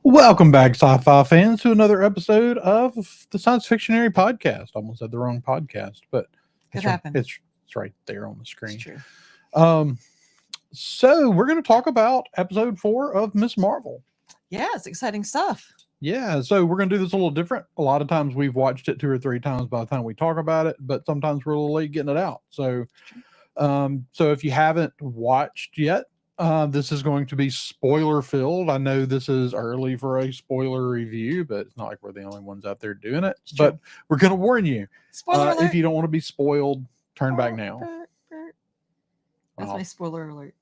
Welcome back, sci-fi fans, to another episode of the Science Fictionary podcast. Almost said the wrong podcast, but it's right there on the screen. It's true. So we're going to talk about episode 4 of Miss Marvel. Yeah, it's exciting stuff. Yeah, so we're going to do this a little different. A lot of times we've watched it 2 or 3 times by the time we talk about it, but sometimes we're a little late getting it out. So, so if you haven't watched yet, this is going to be spoiler filled. I know this is early for a spoiler review, but it's not like we're the only ones out there doing it. But we're going to warn you. Spoiler alert. If you don't want to be spoiled, turn back now. That's my spoiler alert.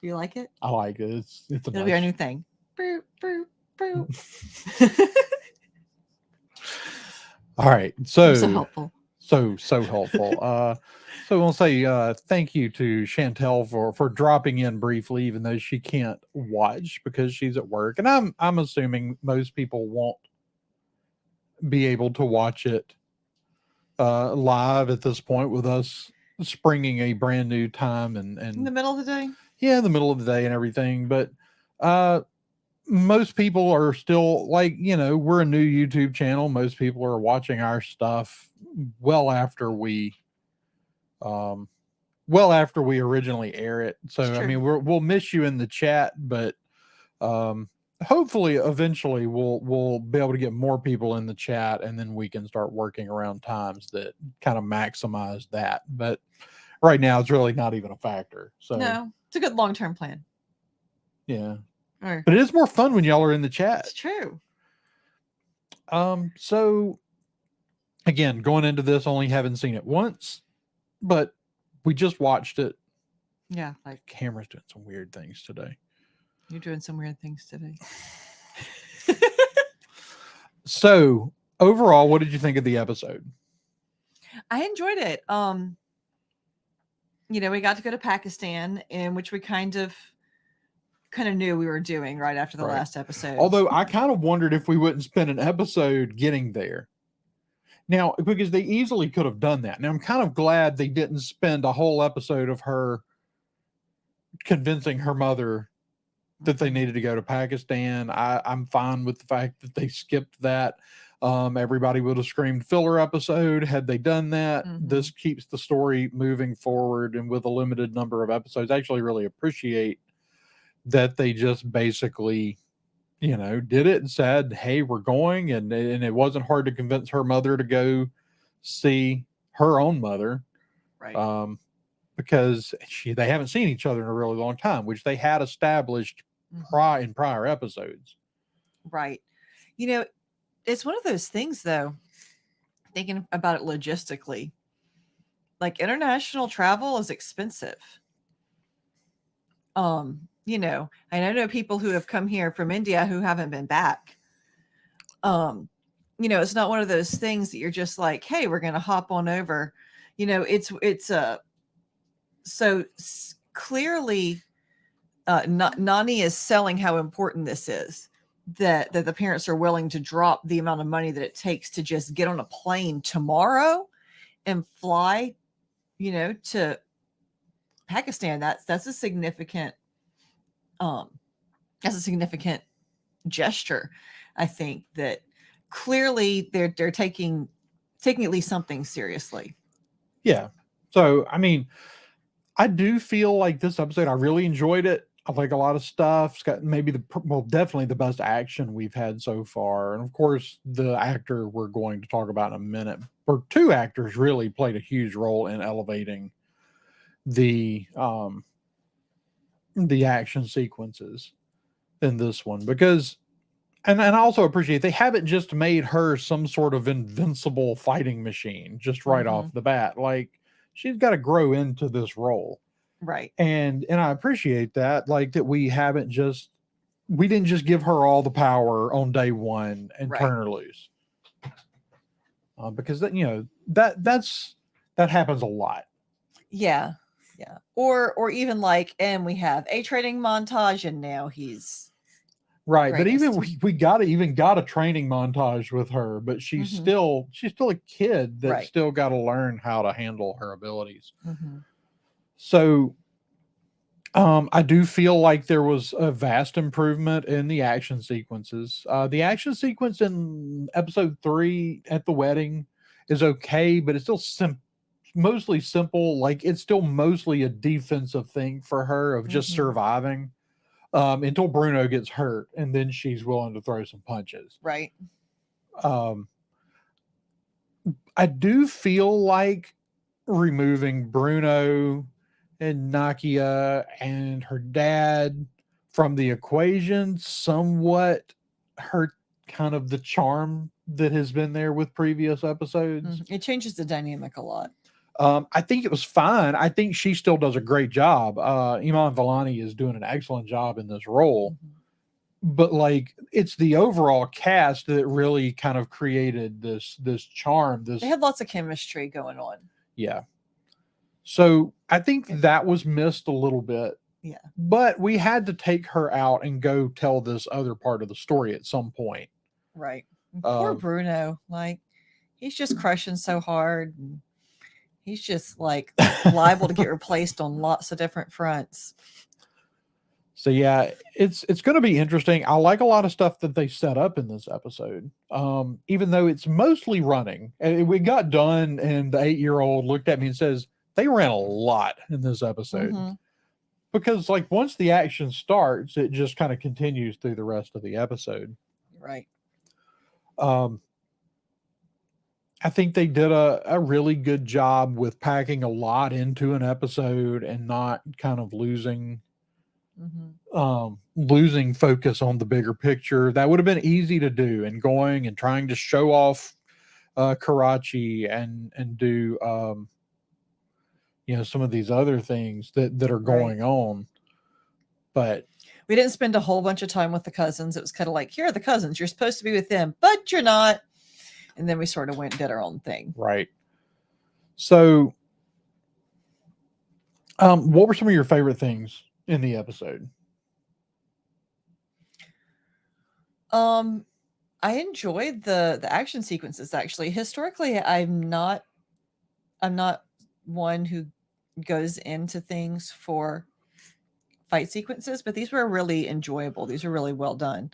Do you like it? I like it. It'll be our new thing. All right. So helpful. So helpful. So we'll say thank you to Chantel for dropping in briefly, even though she can't watch because she's at work. And I'm assuming most people won't be able to watch it live at this point with us springing a brand new time and in the middle of the day. Yeah, in the middle of the day and everything. But most people are still like, we're a new YouTube channel. Most people are watching our stuff well after we originally air it. So I mean, we'll miss you in the chat, but hopefully eventually we'll be able to get more people in the chat, and then we can start working around times that kind of maximize that. But right now it's really not even a factor. So no, it's a good long-term plan. Yeah. But it is more fun when y'all are in the chat. It's true. So again, going into this, only having seen it once, but we just watched it. Yeah, like camera's doing some weird things today. You're doing some weird things today. So overall, what did you think of the episode? I enjoyed it. We got to go to Pakistan, in which we kind of knew we were doing right after the last episode. Although I kind of wondered if we wouldn't spend an episode getting there. Now, because they easily could have done that. Now, I'm kind of glad they didn't spend a whole episode of her convincing her mother that they needed to go to Pakistan. I'm fine with the fact that they skipped that. Everybody would have screamed filler episode had they done that. This keeps the story moving forward, and with a limited number of episodes, I actually really appreciate that they just basically, did it and said, hey, we're going. And it wasn't hard to convince her mother to go see her own mother. Right. Because they haven't seen each other in a really long time, which they had established in prior episodes. Right. It's one of those things, though, thinking about it logistically, like international travel is expensive. I know people who have come here from India who haven't been back. It's not one of those things that you're just like, hey, we're going to hop on over. So clearly Nani is selling how important this is, that the parents are willing to drop the amount of money that it takes to just get on a plane tomorrow and fly, to Pakistan. That's a significant gesture. I think that clearly they're taking at least something seriously. Yeah. So, I mean, I do feel like this episode, I really enjoyed it. I like a lot of stuff. It's got maybe definitely the best action we've had so far. And of course, the actor we're going to talk about in a minute, or 2 actors really played a huge role in elevating the action sequences in this one, because and I also appreciate they haven't just made her some sort of invincible fighting machine just right off the bat. Like, she's got to grow into this role. Right. And I appreciate that, like, that we didn't just give her all the power on day one and turn her loose. Because that happens a lot. Yeah. Yeah. Or even like, and we have a training montage, and now he's right. But even we got a training montage with her, but she's still a kid that's still got to learn how to handle her abilities. So I do feel like there was a vast improvement in the action sequences. The action sequence in episode 3 at the wedding is okay, but it's still mostly simple. Like it's still mostly a defensive thing for her of just Mhm. surviving until Bruno gets hurt, and then she's willing to throw some punches. Right. Um, I do feel like removing Bruno and Nakia and her dad from the equation somewhat hurt kind of the charm that has been there with previous episodes. It changes the dynamic a lot. I think it was fine. I think she still does a great job. Iman Vellani is doing an excellent job in this role. Mhm. But like it's the overall cast that really kind of created this charm. They had lots of chemistry going on. Yeah. So I think that was missed a little bit. Yeah. But we had to take her out and go tell this other part of the story at some point. Right. Poor Bruno. Like, he's just crushing so hard. And he's just like liable to get replaced on lots of different fronts. So yeah, it's going to be interesting. I like a lot of stuff that they set up in this episode. Even though it's mostly running. And we got done and the 8-year-old looked at me and says, they ran a lot in this episode. Mm-hmm. Because like once the action starts, it just kind of continues through the rest of the episode. Right. I think they did a really good job with packing a lot into an episode and not kind of losing focus on the bigger picture. That would have been easy to do, and going and trying to show off Karachi and do some of these other things that are going on. But we didn't spend a whole bunch of time with the cousins. It was kind of like, here are the cousins. You're supposed to be with them, but you're not. And then we sort of went and did our own thing. Right. So what were some of your favorite things in the episode? I enjoyed the action sequences. Actually, historically, I'm not one who goes into things for fight sequences, but these were really enjoyable. These were really well done.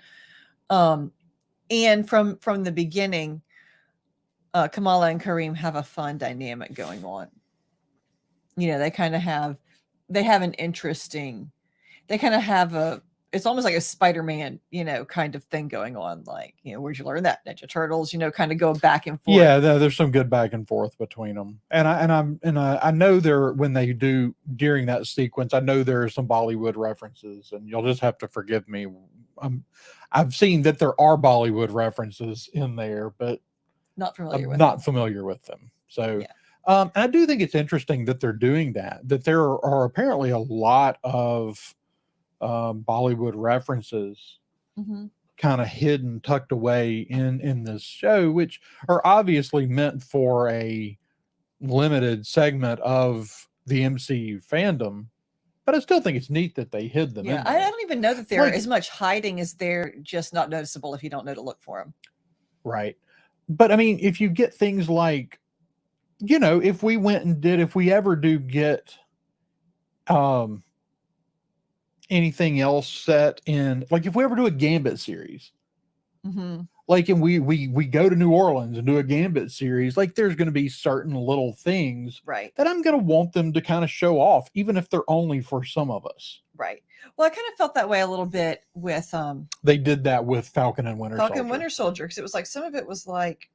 And from the beginning, Kamala and Kareem have a fun dynamic going on. They kind of have an interesting. They kind of have it's almost like a Spider-Man, kind of thing going on. Like, where'd you learn that? Ninja Turtles, kind of go back and forth. Yeah, there's some good back and forth between them. And I know when they do during that sequence, I know there are some Bollywood references, and you'll just have to forgive me. I've seen that there are Bollywood references in there, but not familiar with them. So, yeah. I do think it's interesting that they're doing that there are apparently a lot of Bollywood references kind of hidden, tucked away in this show, which are obviously meant for a limited segment of the MCU fandom. But I still think it's neat that they hid them. Yeah, I don't even know that they're as much hiding as they're just not noticeable if you don't know to look for them. Right. But I mean, if you get things like, if we ever do get anything else set in, like if we ever do a Gambit series, like, and we go to New Orleans and do a Gambit series, like there's going to be certain little things that I'm going to want them to kind of show off, even if they're only for some of us. Right. Well, I kind of felt that way a little bit with they did that with Falcon and Winter Soldier, because it was like some of it was like,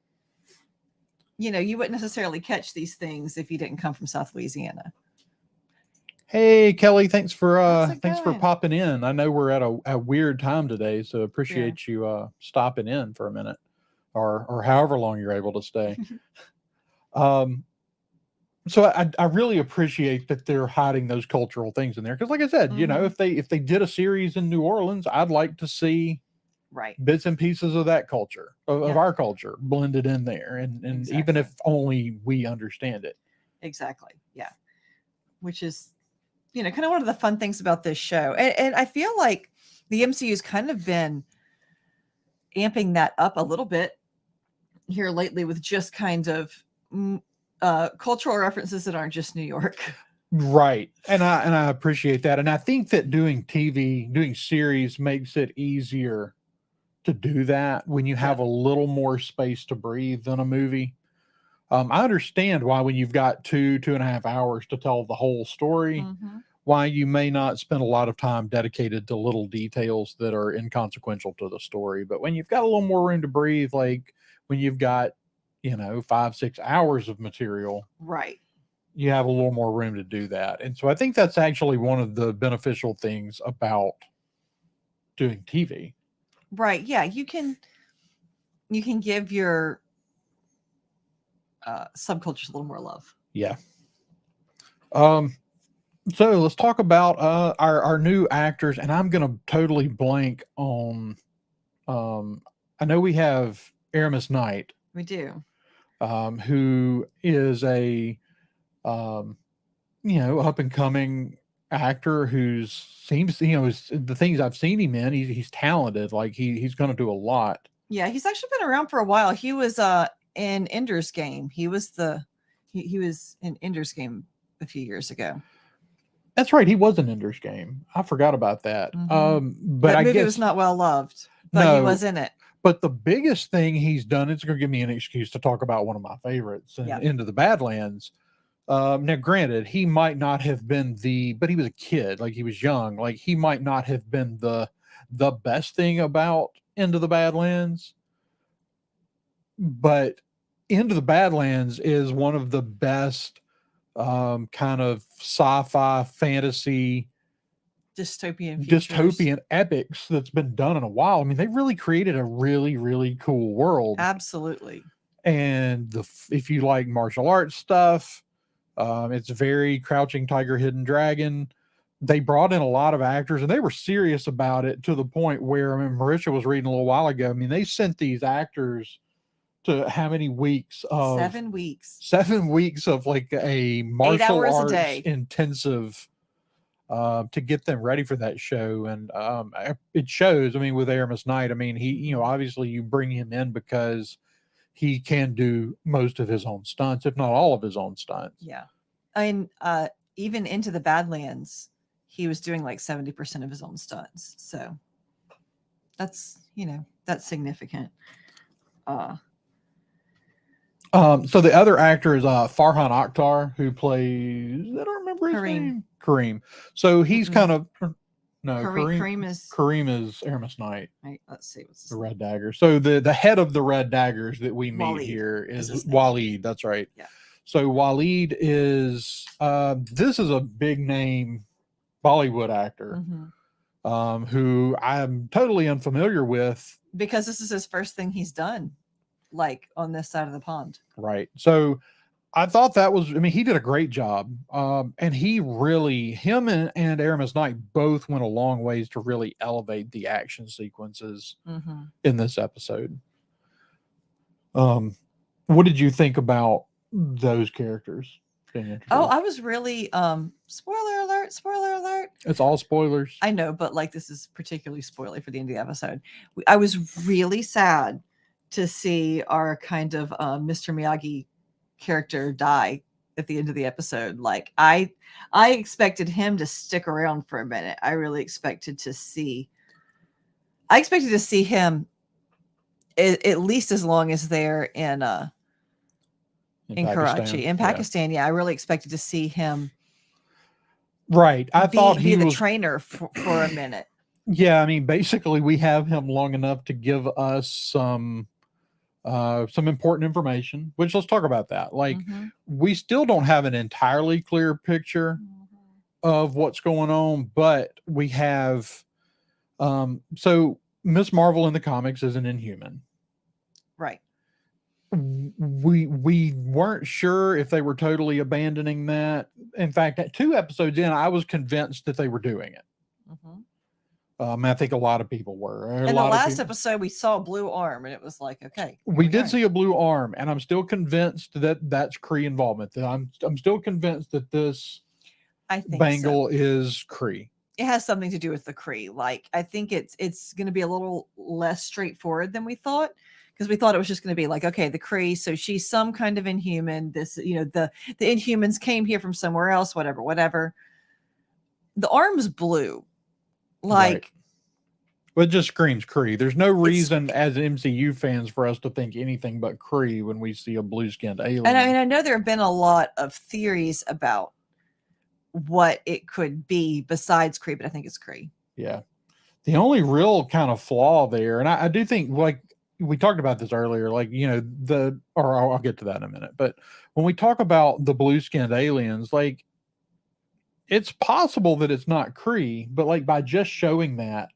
you wouldn't necessarily catch these things if you didn't come from South Louisiana. Hey Kelly, thanks for popping in. I know we're at a weird time today, so appreciate you stopping in for a minute, or however long you're able to stay. So I really appreciate that they're hiding those cultural things in there, because like I said, if they did a series in New Orleans, I'd like to see bits and pieces of that culture, of our culture, blended in there, and even if only we understand it. Exactly. Yeah. Which is kind of one of the fun things about this show. And I feel like the MCU's kind of been amping that up a little bit here lately with just kind of cultural references that aren't just New York. Right. And I appreciate that. And I think that doing series makes it easier to do that when you Yeah. have a little more space to breathe than a movie. I understand why when you've got 2.5 hours to tell the whole story, Mm-hmm. why you may not spend a lot of time dedicated to little details that are inconsequential to the story. But when you've got a little more room to breathe, like when you've got, 5-6 hours of material, Right. you have a little more room to do that. And so I think that's actually one of the beneficial things about doing TV. Right. Yeah. You can give your subcultures a little more love. Yeah. Um, so let's talk about our new actors, and I'm gonna totally blank on I know we have Aramis Knight, We do. who is a um up and coming actor who's seems the things I've seen him in, he's talented. Like he's gonna do a lot. Yeah, he's actually been around for a while. He was in Ender's Game. He was in Ender's Game a few years ago. That's right, he was in Ender's Game. I forgot about that. Mhm. But That I movie guess was not well loved, but he no, was in it. but the biggest thing he's done, it's gonna give me an excuse to talk about one of my favorites, Yeah. Into the Badlands. Now, granted, he might not have been but he was a kid, like he was young. Like he might not have been the best thing about Into the Badlands, but Into the Badlands is one of the best kind of sci-fi fantasy Dystopian futures. dystopian epics that's been done in a while. I mean, they really created a really, really cool world. Absolutely. And if you like martial arts stuff, it's very Crouching Tiger, Hidden Dragon. They brought in a lot of actors, and they were serious about it to the point where, I mean, Marisha was reading a little while ago. I mean, they sent these actors to how many weeks of 7 weeks. 7 weeks of like a martial hours a arts day. intensive to get them ready for that show. And it shows. I mean, with Aramis Knight, I mean, he, obviously you bring him in because he can do most of his own stunts, if not all of his own stunts. Yeah. I mean, even Into the Badlands, he was doing like 70% of his own stunts. So that's significant. So the other actor is Farhan Akhtar, who plays, I don't remember his Kareem. name. Kareem. So he's Mm-mm. kind of no Kareem is Kareem is Aramis Knight, right. Let's see what's the Red Dagger. So the head of the Red Daggers that we meet Waleed here is is his name. Waleed. That's right. Yeah. So Waleed is this is a big name Bollywood actor who I'm totally unfamiliar with. Because this is his first thing he's done, like on this side of the pond. Right. So I thought that was, I mean, he did a great job. And him and Aramis Knight both went a long ways to really elevate the action sequences in this episode. What did you think about those characters being introduced? Oh, I was really, spoiler alert. It's all spoilers. I know, but like this is particularly spoilery for the end of the episode. I was really sad to see our kind of Mr. Miyagi character die at the end of the episode. Like I expected him to stick around for a minute. I really expected to see him at least as long as they're in Karachi. In Pakistan, yeah. I really expected to see him. Right. I thought he be the was trainer for a minute. Yeah, I mean, basically we have him long enough to give us some important information, which let's talk about that. Like we still don't have an entirely clear picture of what's going on, but we have so Miss Marvel in the comics is an Inhuman. Right. We weren't sure if they were totally abandoning that. In fact, at 2 episodes in, I was convinced that they were doing it. I think a lot of people were. In the last episode, we saw a blue arm, and it was like, okay. We did see a blue arm, and I'm still convinced that that's Kree involvement. That I'm still convinced that this bangle is Kree. It has something to do with the Kree. Like I think it's going to be a little less straightforward than we thought, because we thought it was just going to be like, okay, the Kree, so she's some kind of inhuman. This, the Inhumans came here from somewhere else, whatever. The arm's blue, like. Well, it just screams Kree. There's no reason as MCU fans for us to think anything but Kree when we see a blue-skinned alien. And I know there have been a lot of theories about what it could be besides Kree, but I think it's Kree. Yeah. The only real kind of flaw there, and I do think, like, we talked about this earlier, like, or I'll get to that in a minute, but when we talk about the blue-skinned aliens, like, it's possible that it's not Kree, but like by just showing that,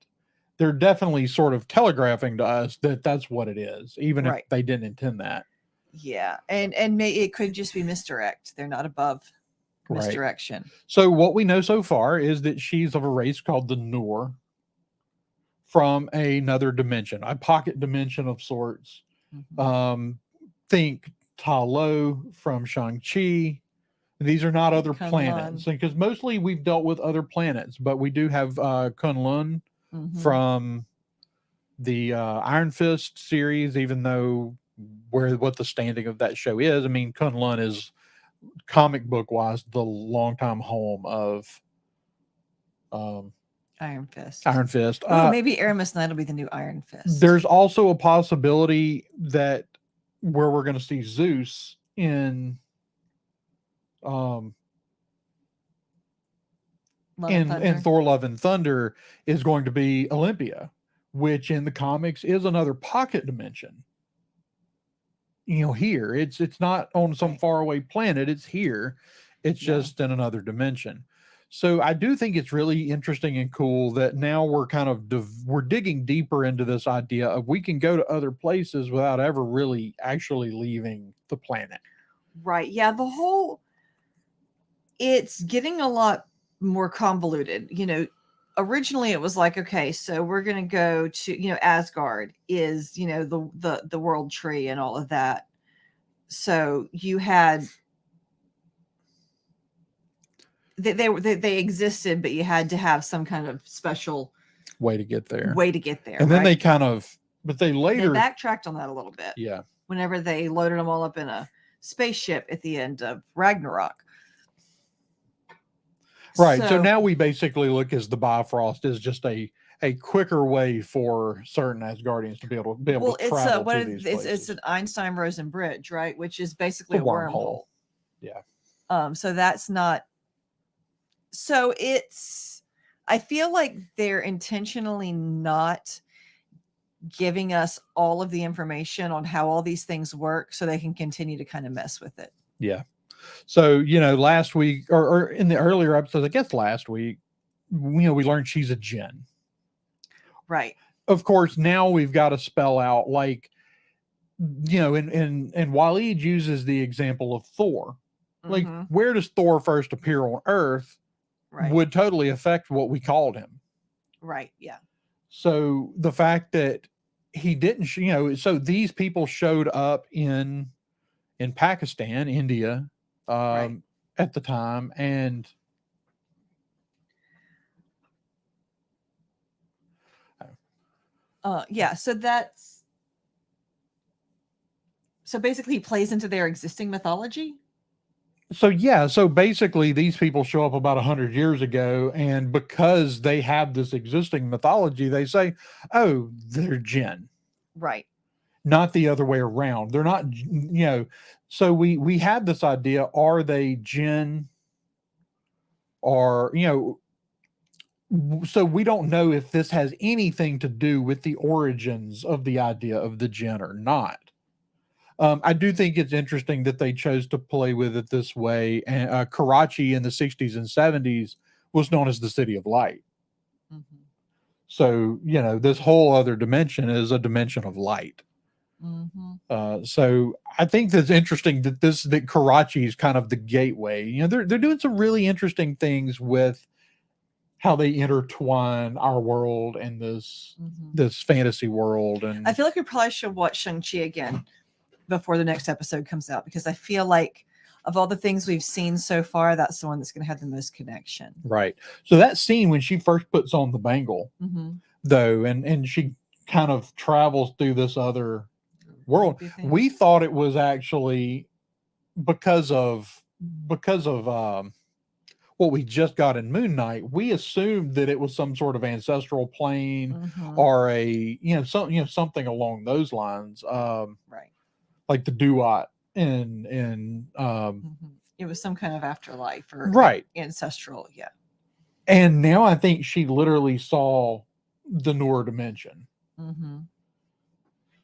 they're definitely sort of telegraphing to us that that's what it is, even if they didn't intend that. Yeah, and it could just be misdirect. They're not above misdirection. Right. So what we know so far is that she's of a race called the Noor, from another dimension, a pocket dimension of sorts. Mm-hmm. Think Ta Lo from Shang-Chi. These are not other planets, because mostly we've dealt with other planets, but we do have Kunlun from the Iron Fist series, even though what the standing of that show is. I mean, Kunlun is comic book wise the longtime home of Iron Fist. Oh, maybe Aramis Knight will be the new Iron Fist. There's also a possibility that where we're going to see Zeus in Thor Love and Thunder is going to be Olympia, which in the comics is another pocket dimension. Here it's not on some faraway planet. It's here. It's just in another dimension. So I do think it's really interesting and cool that now we're kind of we're digging deeper into this idea of we can go to other places without ever really actually leaving the planet. Right. Yeah. It's getting a lot more convoluted. Originally it was like, okay, so we're going to go to, Asgard is, the world tree and all of that. So you had, they existed, but you had to have some kind of special way to get there. And then they they later backtracked on that a little bit. Yeah. Whenever they loaded them all up in a spaceship at the end of Ragnarok. Right. So now we basically look as the Bifrost is just a quicker way for certain Asgardians to be able to travel to these places. It's an Einstein-Rosen bridge, right? Which is basically a wormhole. Yeah. So that's not. So I feel like they're intentionally not giving us all of the information on how all these things work so they can continue to kind of mess with it. Yeah. So, last week or in the earlier episodes, I guess last week, we learned she's a djinn. Right. Of course, now we've got to spell out, like, and Waleed uses the example of Thor. Like, where does Thor first appear on Earth would totally affect what we called him. Right. Yeah. So the fact that he didn't, so these people showed up in Pakistan, India, at the time, and so basically he plays into their existing mythology. So basically these people show up about 100 years ago, and because they have this existing mythology, they say, oh, they're jinn. Right. Not the other way around. They're not, so we have this idea, are they jinn? Or, so we don't know if this has anything to do with the origins of the idea of the jinn or not. I do think it's interesting that they chose to play with it this way. And Karachi in the 60s and 70s was known as the City of Light. Mm-hmm. So, this whole other dimension is a dimension of light. Mm-hmm. So I think that's interesting that Karachi is kind of the gateway. They're doing some really interesting things with how they intertwine our world and this fantasy world. And I feel like we probably should watch Shang-Chi again before the next episode comes out, because I feel like of all the things we've seen so far, that's the one that's going to have the most connection. Right. So that scene when she first puts on the bangle, though, and she kind of travels through this other world. Maybe thing. We thought it was actually because of what we just got in Moon Knight. We assumed that it was some sort of ancestral plane Mhm. or something along those lines. Right. Like the Duat in It was some kind of afterlife or right. ancestral. Yeah. And now I think she literally saw the Noor dimension. Mm-hmm.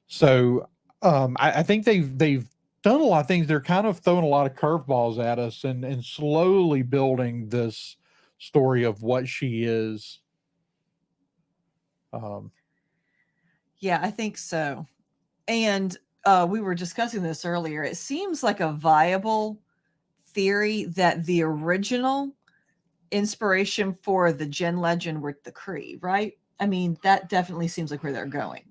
So I think they've done a lot of things. They're kind of throwing a lot of curveballs at us and slowly building this story of what she is. Yeah, I think so. And we were discussing this earlier. It seems like a viable theory that the original inspiration for the Jinn legend were the Kree, right? I mean, that definitely seems like where they're going.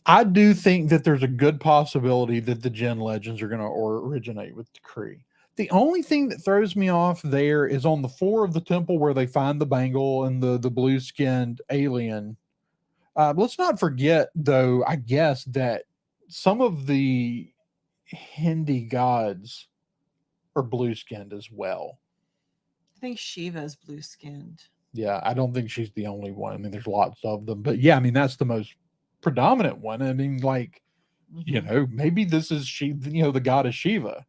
I do think that there's a good possibility that the Jinn legends are going to originate with the Kree. The only thing that throws me off there is on the floor of the temple where they find the bangle and the blue skinned alien. Let's not forget, though, I guess, that some of the Hindi gods are blue skinned as well. I think Shiva's blue skinned. Yeah, I don't think she's the only one. I mean, there's lots of them, but yeah, I mean, that's the most predominant one. I mean, like, maybe this is the goddess Shiva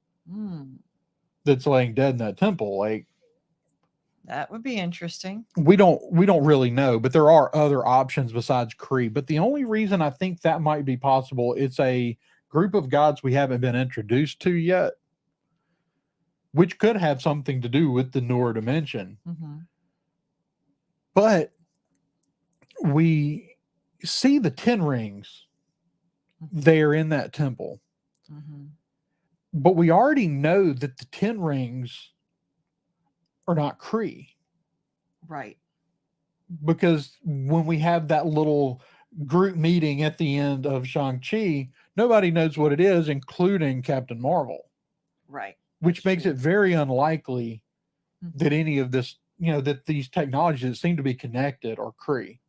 that's laying dead in that temple. Like, that would be interesting. We don't really know, but there are other options besides Kree. But the only reason I think that might be possible, it's a group of gods we haven't been introduced to yet, which could have something to do with the Noor dimension. But we see the 10 rings there in that temple. But we already know that the 10 rings are not Kree. Right. Because when we have that little group meeting at the end of Shang-Chi, nobody knows what it is, including Captain Marvel. Right. Which makes it very unlikely that any of this, that these technologies that seem to be connected are Kree.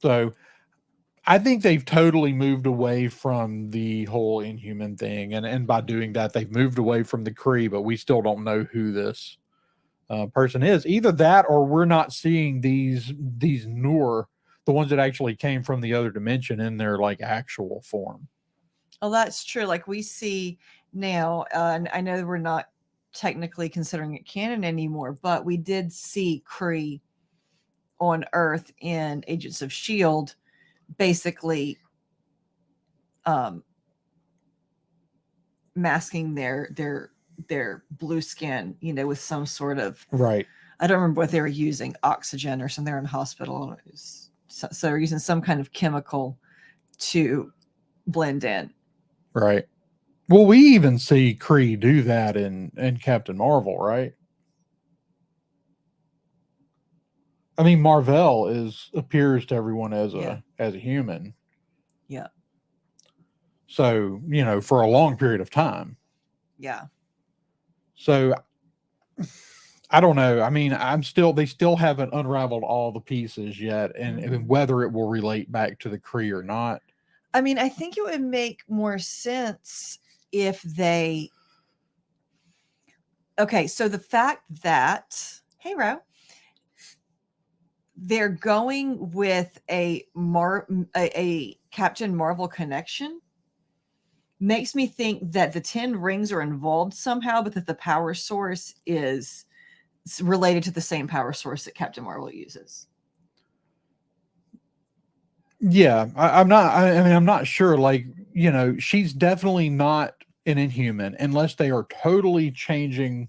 So I think they've totally moved away from the whole Inhuman thing. And by doing that, they've moved away from the Kree, but we still don't know who this person is. Either that or we're not seeing these Noor, the ones that actually came from the other dimension, in their like actual form. Oh, that's true. Like we see now, and I know we're not technically considering it canon anymore, but we did see Kree on Earth in Agents of S.H.I.E.L.D. basically masking their blue skin, with some sort of, right. I don't remember what they were using, oxygen or something. They're in a hospital. So they're using some kind of chemical to blend in. Right. Well, we even see Kree do that in Captain Marvel, right? I mean, Marvel appears to everyone as a human. Yeah. So, for a long period of time. Yeah. So I don't know. I mean, they still haven't unraveled all the pieces yet, and whether it will relate back to the Kree or not. I mean, I think it would make more sense if they. Okay, so the fact that, hey, Ro, they're going with a Captain Marvel connection makes me think that the 10 rings are involved somehow, but that the power source is related to the same power source that Captain Marvel uses. Yeah, I'm not. I mean, I'm not sure. Like, she's definitely not an Inhuman unless they are totally changing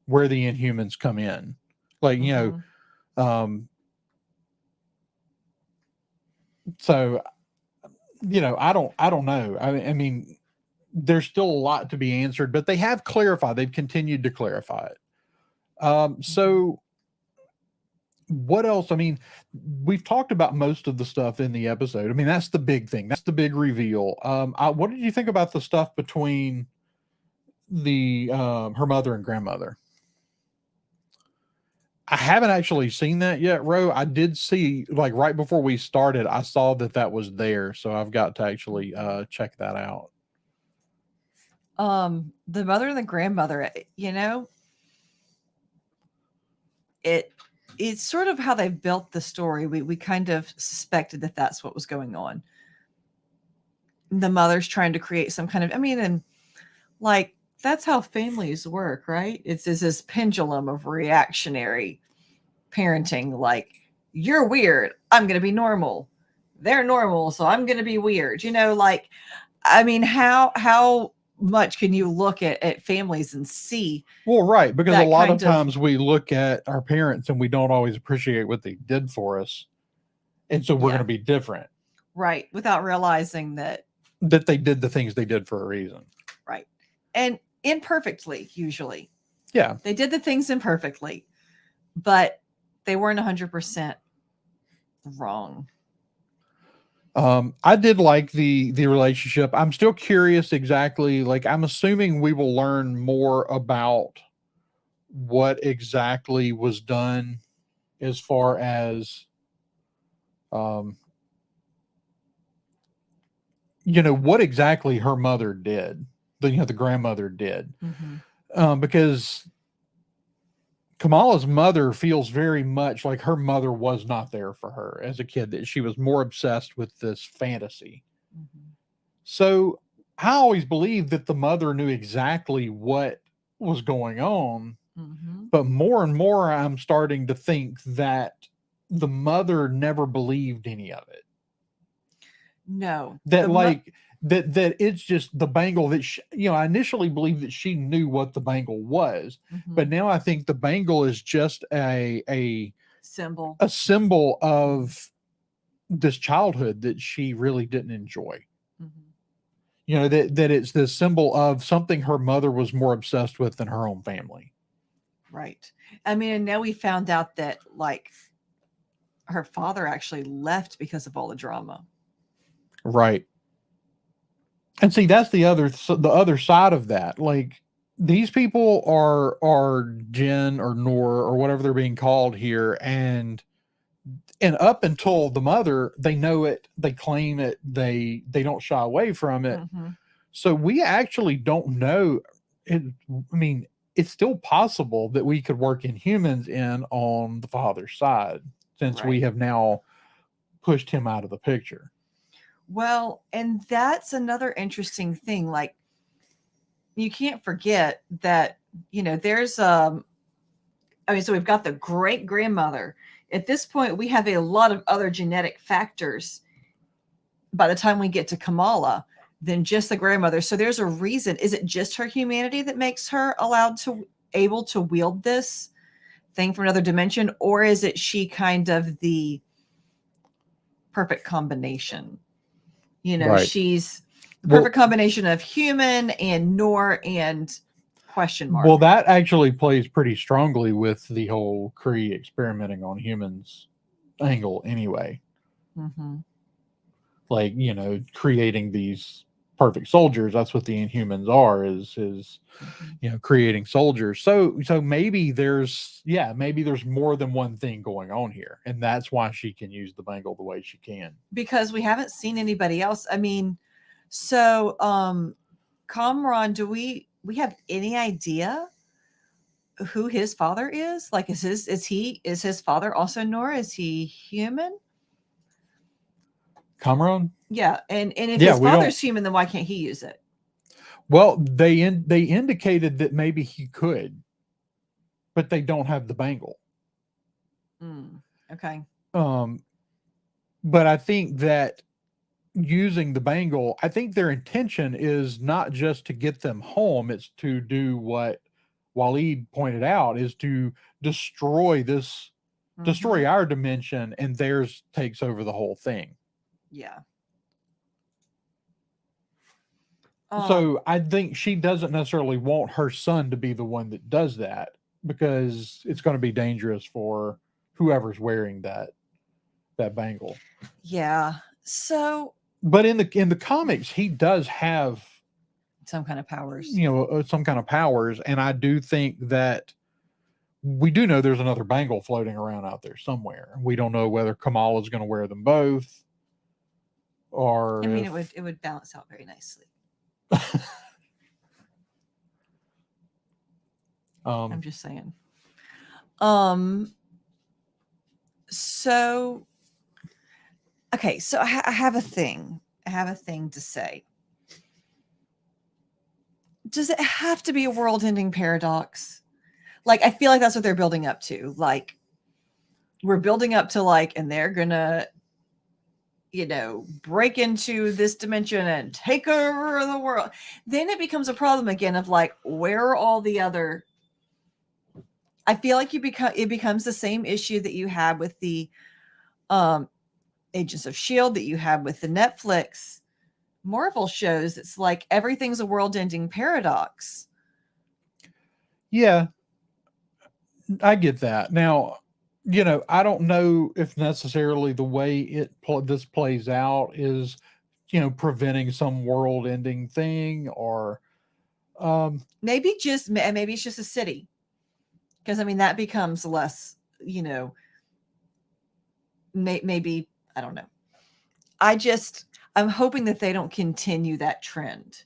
where the Inhumans come in. Like, so, I don't know. I mean, there's still a lot to be answered, but they have clarified. They've continued to clarify it. So what else? I mean, we've talked about most of the stuff in the episode. I mean, that's the big thing. That's the big reveal. What did you think about the stuff between her mother and grandmother? I haven't actually seen that yet, Ro. I did see, like, right before we started, I saw that was there, so I've got to actually check that out. The mother and the grandmother, it's sort of how they built the story. We kind of suspected that that's what was going on. The mother's trying to create some kind of, and like, that's how families work, right? It's this pendulum of reactionary parenting. Like, you're weird, I'm going to be normal. They're normal, so I'm going to be weird. Like, how much can you look at families and see? Well, right, because a lot of times we look at our parents and we don't always appreciate what they did for us. And so we're going to be different. Right. Without realizing that they did the things they did for a reason. Right. And imperfectly, usually. Yeah. They did the things imperfectly, but they weren't 100% wrong. I did like the relationship. I'm still curious exactly, like, I'm assuming we will learn more about what exactly was done as far as what exactly her mother did, the grandmother did. Mm-hmm. Because Kamala's mother feels very much like her mother was not there for her as a kid, that she was more obsessed with this fantasy. Mm-hmm. So I always believed that the mother knew exactly what was going on. Mm-hmm. But more and more, I'm starting to think that the mother never believed any of it. No. That it's just the bangle that I initially believed that she knew what the bangle was, mm-hmm. but now I think the bangle is just a symbol of this childhood that she really didn't enjoy. Mm-hmm. That it's the symbol of something her mother was more obsessed with than her own family. Right. And now we found out that, like, her father actually left because of all the drama. Right. And see, that's the other side of that. Like, these people are Jen or Noor or whatever they're being called here, and up until the mother, they know it, they claim it, they don't shy away from it. Mm-hmm. So we actually don't know. It's still possible that we could work Inhumans in on the father's side, since we have now pushed him out of the picture. Well, and that's another interesting thing. Like, you can't forget that, there's so we've got the great grandmother. At this point, we have a lot of other genetic factors by the time we get to Kamala than just the grandmother. So there's a reason. Is it just her humanity that makes her able to wield this thing from another dimension? Or is it she kind of the perfect combination? Right. She's the perfect combination of human and Noor and question mark. Well, that actually plays pretty strongly with the whole Kree experimenting on humans angle anyway. Mm-hmm. Like, creating these perfect soldiers. That's what the Inhumans are, is mm-hmm. Creating soldiers. So maybe there's more than one thing going on here, and that's why she can use the bangle the way she can, because we haven't seen anybody else. So Kamran, do we have any idea who his father is? Like, is his father also Noor? Is he human? Kamran? Yeah, and if his father's human, then why can't he use it? Well, they indicated that maybe he could, but they don't have the bangle. Okay. But I think that using the bangle, I think their intention is not just to get them home, it's to do what Waleed pointed out, is to destroy our dimension, and theirs takes over the whole thing. Yeah. So I think she doesn't necessarily want her son to be the one that does that, because it's going to be dangerous for whoever's wearing that bangle. Yeah. So, but in the comics, he does have some kind of powers. Some kind of powers, and I do think that we do know there's another bangle floating around out there somewhere. We don't know whether Kamala's going to wear them both, or I mean, if it would balance out very nicely. I'm just saying. So, okay, so I have a thing. I have a thing to say. Does it have to be a world-ending paradox? Like, I feel like that's what they're building up to. Like, we're building up to like, and they're gonna, break into this dimension and take over the world. Then it becomes a problem again of like, where are all the other? I feel like it becomes the same issue that you had with the Agents of S.H.I.E.L.D. that you had with the Netflix Marvel shows. It's like everything's a world-ending paradox. Yeah, I get that. Now, I don't know if necessarily the way this plays out is, preventing some world-ending thing, or Maybe it's just a city, because I mean that becomes less. Maybe I don't know. I'm hoping that they don't continue that trend.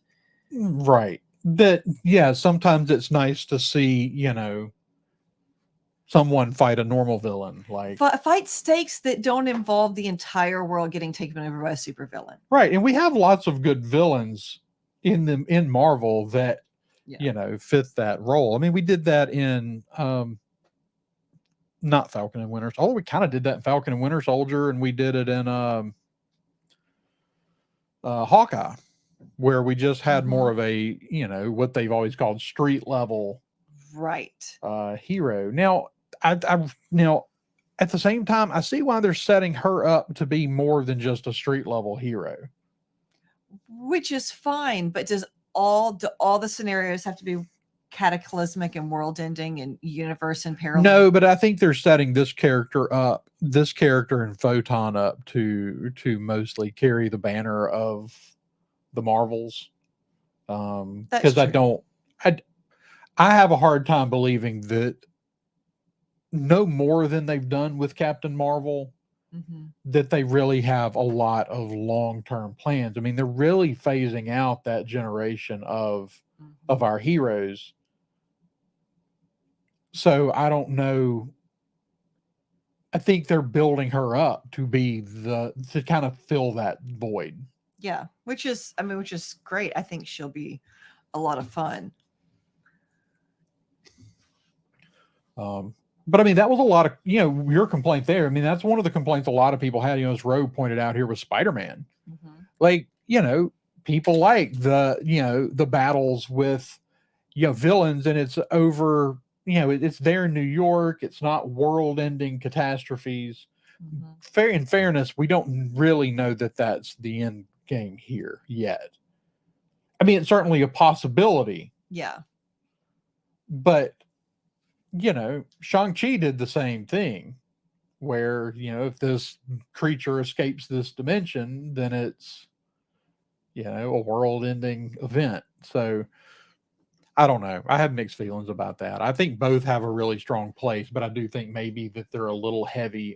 right. That, yeah, sometimes it's nice to see, someone fight a normal villain, like fight stakes that don't involve the entire world getting taken over by a supervillain. right. And we have lots of good villains in Marvel that fit that role. I mean, we did that in not Falcon and Winter. Although we kind of did that in Falcon and Winter Soldier, and we did it in Hawkeye, where we just had more of a, what they've always called street level right hero. Now, now at the same time, I see why they're setting her up to be more than just a street level hero, which is fine. But do all the scenarios have to be cataclysmic and world ending and universe and parallel? No, but I think they're setting this character and Photon up to mostly carry the banner of the Marvels. Because I have a hard time believing that no more than they've done with Captain Marvel, that they really have a lot of long-term plans. I mean, they're really phasing out that generation of our heroes. So I don't know. I think they're building her up to kind of fill that void. Yeah, which is great. I think she'll be a lot of fun. But I mean, that was a lot of, your complaint there. I mean, that's one of the complaints a lot of people had, as Rogue pointed out here with Spider-Man. Like, people like the battles with, villains, and it's over, it's there in New York. It's not world-ending catastrophes. In fairness, we don't really know that that's the end game here yet. I mean, it's certainly a possibility. Yeah. But, Shang-Chi did the same thing, where, if this creature escapes this dimension, then it's, a world-ending event. So, I don't know. I have mixed feelings about that. I think both have a really strong place, but I do think maybe that they're a little heavier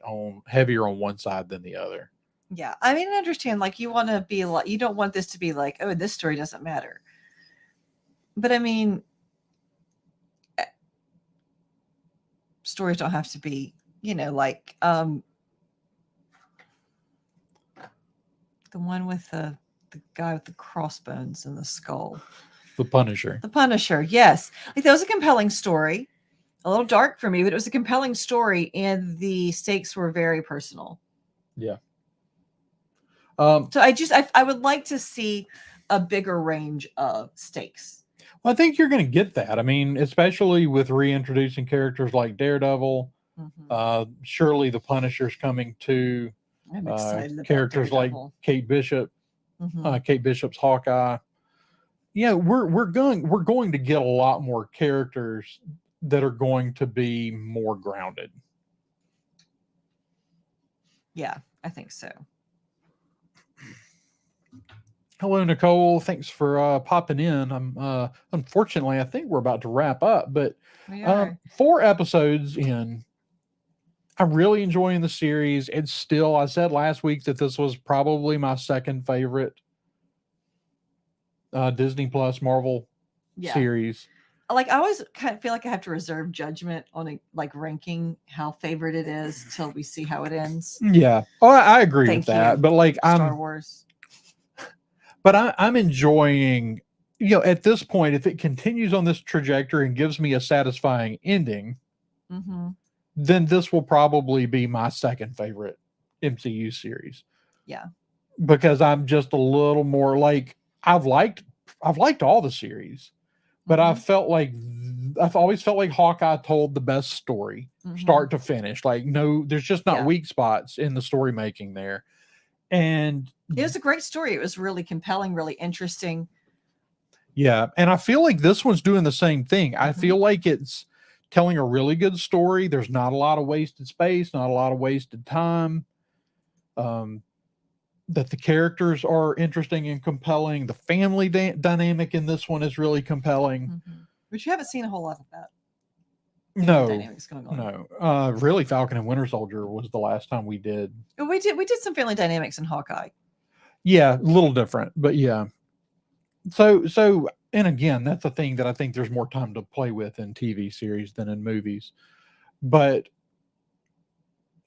on one side than the other. Yeah. I mean, I understand, like, you want to be like, you don't want this to be like, oh, this story doesn't matter. But I mean, stories don't have to be, like the one with the guy with the crossbones and the skull. The Punisher. The Punisher, yes. Like, that was a compelling story. A little dark for me, but it was a compelling story, and the stakes were very personal. Yeah. So I would like to see a bigger range of stakes. Well, I think you're going to get that. I mean, especially with reintroducing characters like Daredevil. Surely the Punisher's coming to. I'm excited about characters Daredevil. Like Kate Bishop, Kate Bishop's Hawkeye. Yeah, we're going to get a lot more characters that are going to be more grounded. Yeah, I think so. Hello, Nicole. Thanks for popping in. I'm unfortunately, I think we're about to wrap up, but We are. 4 episodes in, I'm really enjoying the series. It's still, I said last week that this was probably my second favorite Disney Plus Marvel series. Like, I always kind of feel like I have to reserve judgment on ranking how favorite it is till we see how it ends. Yeah. Oh, I agree with Thank that. you, But like Star Wars. But I'm enjoying, at this point, if it continues on this trajectory and gives me a satisfying ending, Mm-hmm. then this will probably be my second favorite MCU series. Yeah. Because I'm just a little more like I've liked all the series, but I've always felt like Hawkeye told the best story, start to finish. Like, no, there's just not weak spots in the story making there. And it was a great story. It was really compelling, really interesting. Yeah. And I feel like this one's doing the same thing. I feel like it's telling a really good story. There's not a lot of wasted space, not a lot of wasted time. That the characters are interesting and compelling. The family dynamic in this one is really compelling. But you haven't seen a whole lot of that. No, dynamics going on. No. Really, Falcon and Winter Soldier was the last time we did. We did some family dynamics in Hawkeye. Yeah, a little different, but yeah. So, and again, that's the thing that I think there's more time to play with in TV series than in movies. But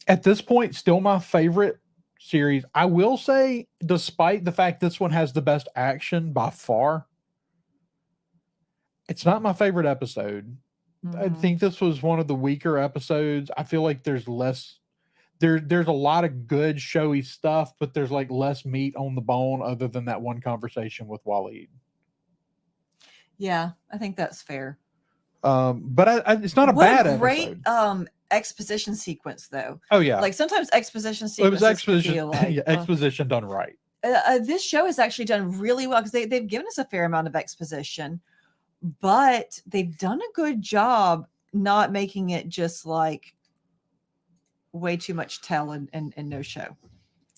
at this point, still my favorite series. I will say, despite the fact this one has the best action by far, it's not my favorite episode. I think this was one of the weaker episodes. I feel like there's less there's a lot of good showy stuff, but there's like less meat on the bone other than that one conversation with Waleed. Yeah, I think that's fair. But it's not a bad great episode. Exposition sequence though. Oh yeah, like sometimes exposition sequences it was exposition. Like, yeah, exposition done right. This show has actually done really well because they've given us a fair amount of exposition, but they've done a good job not making it just like way too much tell and no show.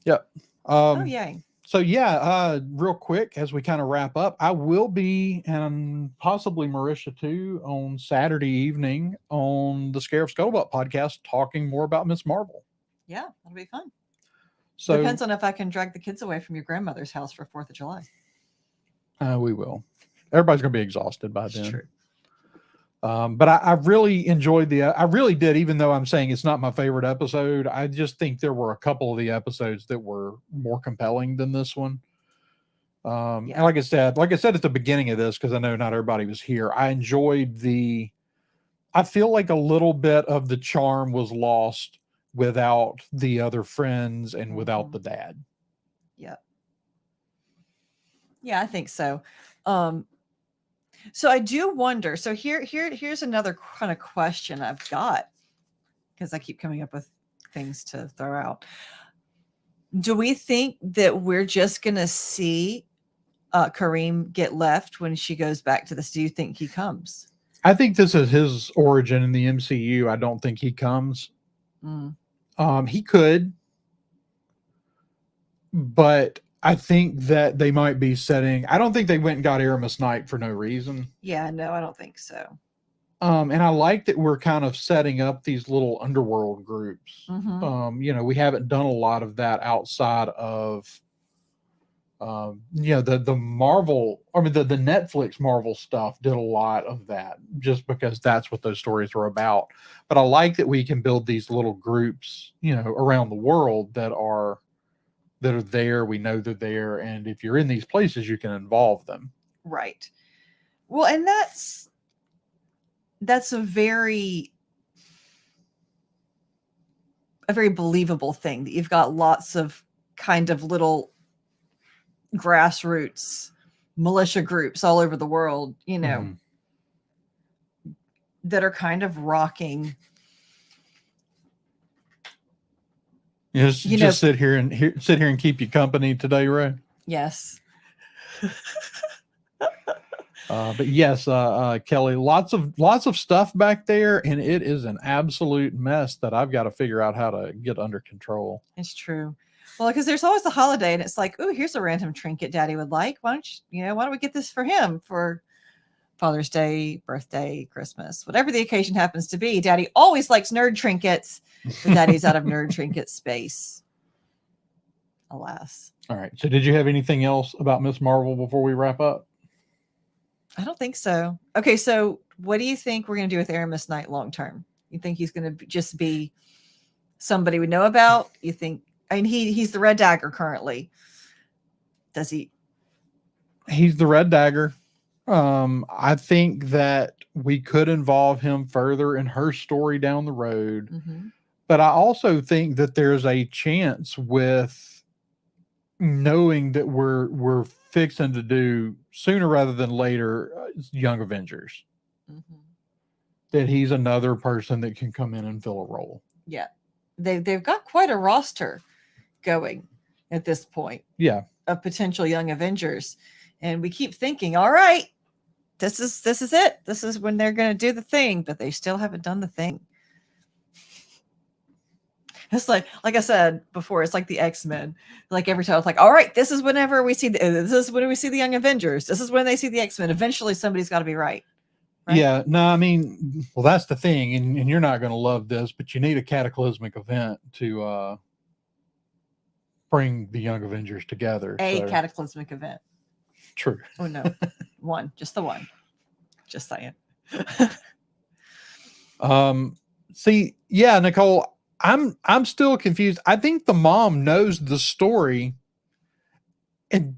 Yep. Oh yay. So yeah, real quick as we kind of wrap up, I will be, and possibly Marisha too, on Saturday evening on the Scare of Scuttlebutt podcast, talking more about Miss Marvel. Yeah, that'll be fun. So depends on if I can drag the kids away from your grandmother's house for 4th of July. We will. Everybody's going to be exhausted by then. True. But I really enjoyed I really did, even though I'm saying it's not my favorite episode. I just think there were a couple of the episodes that were more compelling than this one. And like I said at the beginning of this, because I know not everybody was here, I enjoyed I feel like a little bit of the charm was lost without the other friends and without the dad. Yeah. Yeah, I think so. So I do wonder. So here's another kind of question I've got, because I keep coming up with things to throw out. Do we think that we're just going to see Kareem get left when she goes back to this? Do you think he comes? I think this is his origin in the MCU. I don't think he comes. He could, but I think that they might be setting. I don't think they went and got Aramis Knight for no reason. Yeah, no, I don't think so. And I like that we're kind of setting up these little underworld groups. We haven't done a lot of that outside of, the Marvel. I mean, the Netflix Marvel stuff did a lot of that just because that's what those stories are about. But I like that we can build these little groups, around the world that are there. We know they're there, and if you're in these places, you can involve them. Right. Well, and that's a very believable thing, that you've got lots of kind of little grassroots militia groups all over the world, that are kind of rocking. Just sit here and keep you company today, Ray. Yes. But yes, Kelly, lots of stuff back there, and it is an absolute mess that I've got to figure out how to get under control. It's true. Well, because there's always a holiday, and it's like, oh, here's a random trinket Daddy would like. Why don't we get this for him for Father's Day, birthday, Christmas, whatever the occasion happens to be. Daddy always likes nerd trinkets, but Daddy's out of nerd trinket space. Alas. All right. So did you have anything else about Miss Marvel before we wrap up? I don't think so. Okay, so what do you think we're going to do with Aramis Knight long term? You think he's going to just be somebody we know about? You think? I mean, he's the Red Dagger currently. Does he? He's the Red Dagger. I think that we could involve him further in her story down the road. Mm-hmm. But I also think that there's a chance with knowing that we're fixing to do sooner rather than later Young Avengers. Mm-hmm. That he's another person that can come in and fill a role. Yeah. They've got quite a roster going at this point. Yeah. Of potential Young Avengers. And we keep thinking, all right, this is it. This is when they're going to do the thing, but they still haven't done the thing. It's like I said before, it's like the X-Men. Like every time it's like, all right, this is whenever we see this is when we see the Young Avengers. This is when they see the X-Men. Eventually somebody's got to be right. Yeah, no, I mean, well, that's the thing, and you're not going to love this, but you need a cataclysmic event to bring the Young Avengers together. Cataclysmic event. True. Oh no, just the one. Just saying. See, yeah, Nicole, I'm still confused. I think the mom knows the story, and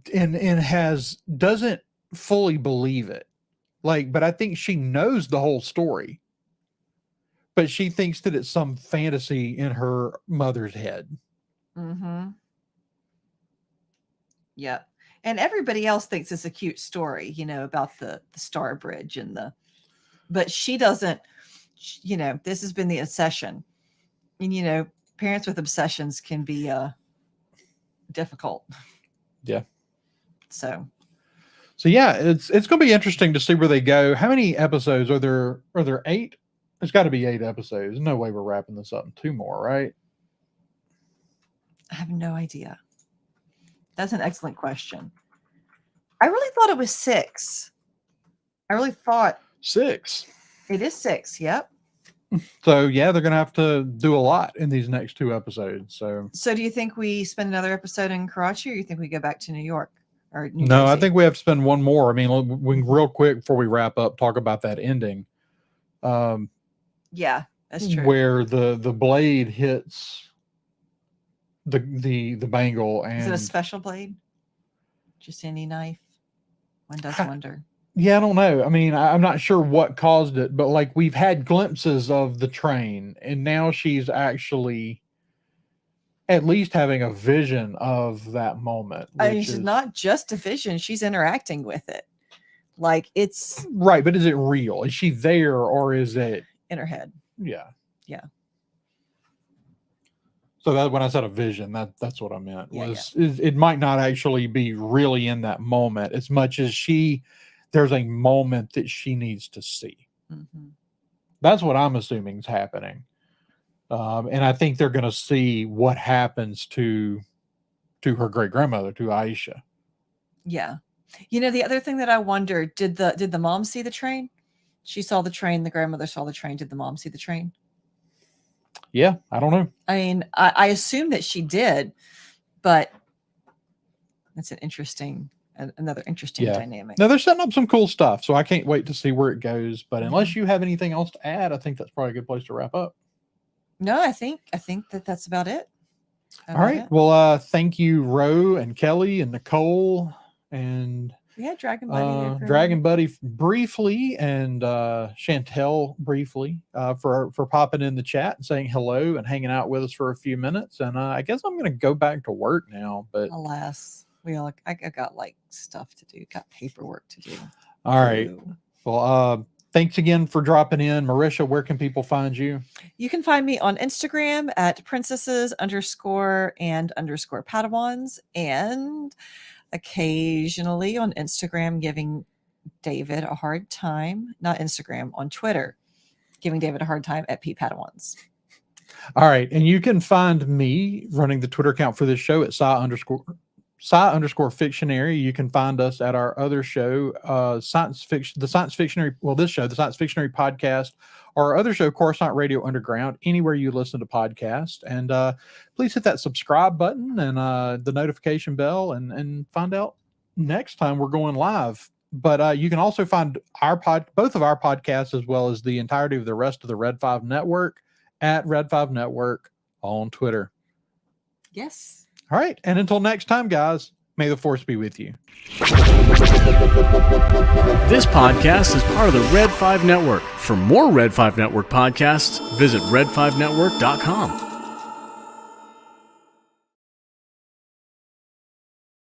doesn't fully believe it. But I think she knows the whole story. But she thinks that it's some fantasy in her mother's head. Mm-hmm. Yeah. And everybody else thinks it's a cute story, about the Star Bridge but she doesn't, this has been the obsession. And, parents with obsessions can be difficult. Yeah. So yeah, it's going to be interesting to see where they go. How many episodes are there? Are there 8? There's got to be 8 episodes. No way we're wrapping this up in 2 more, right? I have no idea. That's an excellent question. I really thought it was 6. I really thought 6. It is 6. Yep. So yeah, they're going to have to do a lot in these next 2 episodes. So do you think we spend another episode in Karachi, or you think we go back to New York? No, I think we have to spend one more. I mean, we real quick before we wrap up, talk about that ending. Yeah, that's true. Where the blade hits the bangle, and is it a special blade? Just any knife? One does wonder. Yeah, I don't know. I mean, I'm not sure what caused it, but we've had glimpses of the train, and now she's actually at least having a vision of that moment. I mean, she's not just a vision, she's interacting with it. It's right, but is it real? Is she there, or is it in her head? Yeah. So that when I said a vision, that's what I meant. It might not actually be really in that moment as much as there's a moment that she needs to see. Mm-hmm. That's what I'm assuming is happening. And I think they're going to see what happens to her great grandmother, to Aisha. Yeah. The other thing that I wonder, did the mom see the train? She saw the train. The grandmother saw the train. Did the mom see the train? Yeah, I don't know. I mean, I assume that she did, but that's another interesting dynamic. Now they're setting up some cool stuff, so I can't wait to see where it goes. But unless you have anything else to add, I think that's probably a good place to wrap up. No, I think that's about it. All right. Well, thank you, Ro and Kelly and Nicole and Dragon Buddy, Dragon Buddy briefly, and Chantel briefly for popping in the chat and saying hello and hanging out with us for a few minutes. And I guess I'm going to go back to work now. But alas, I got stuff to do, got paperwork to do. All right. Well, thanks again for dropping in. Marisha, where can people find you? You can find me on Instagram at princesses_and_padawans, and occasionally on Instagram giving David a hard time. Not Instagram, on Twitter, giving David a hard time at @padawans. All right. And you can find me running the Twitter account for this show at Fictionary. You can find us at our other show, the Science Fictionary podcast, or our other show, Coruscant Radio Underground, anywhere you listen to podcasts. And please hit that subscribe button and the notification bell and find out next time we're going live. But you can also find both of our podcasts, as well as the entirety of the rest of the Red 5 Network, at Red 5 Network on Twitter. Yes. All right. And until next time, guys, may the force be with you. This podcast is part of the Red 5 Network. For more Red 5 Network podcasts, visit red5network.com.